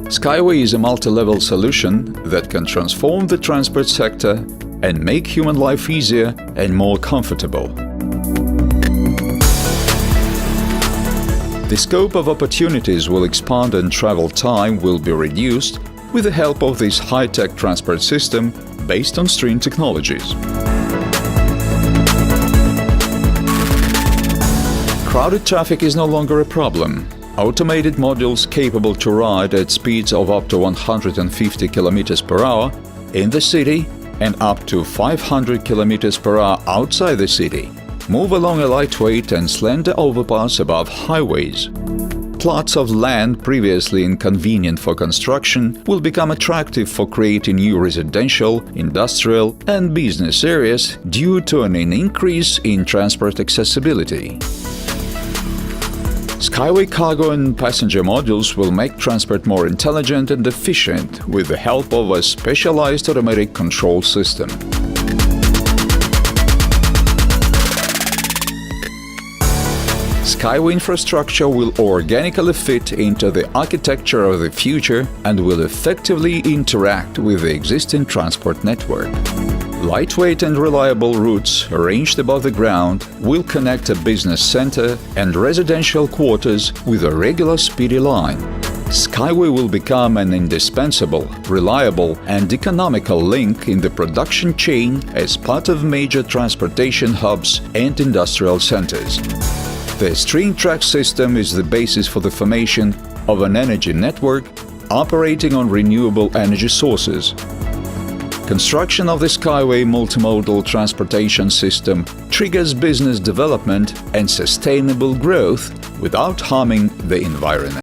Skyway is a multi-level solution that can transform the transport sector and make human life easier and more comfortable. The scope of opportunities will expand and travel time will be reduced with the help of this high-tech transport system based on stream technologies. Crowded traffic is no longer a problem. Automated modules capable to ride at speeds of up to 150 km per hour in the city and up to 500 km per hour outside the city move along a lightweight and slender overpass above highways. Plots of land previously inconvenient for construction will become attractive for creating new residential, industrial and business areas due to an increase in transport accessibility. Skyway cargo and passenger modules will make transport more intelligent and efficient with the help of a specialized automatic control system. Skyway infrastructure will organically fit into the architecture of the future and will effectively interact with the existing transport network. Lightweight and reliable routes arranged above the ground will connect a business center and residential quarters with a regular speedy line. Skyway will become an indispensable, reliable and economical link in the production chain as part of major transportation hubs and industrial centers. The string track system is the basis for the formation of an energy network operating on renewable energy sources. Construction of the Skyway multimodal transportation system triggers business development and sustainable growth without harming the environment.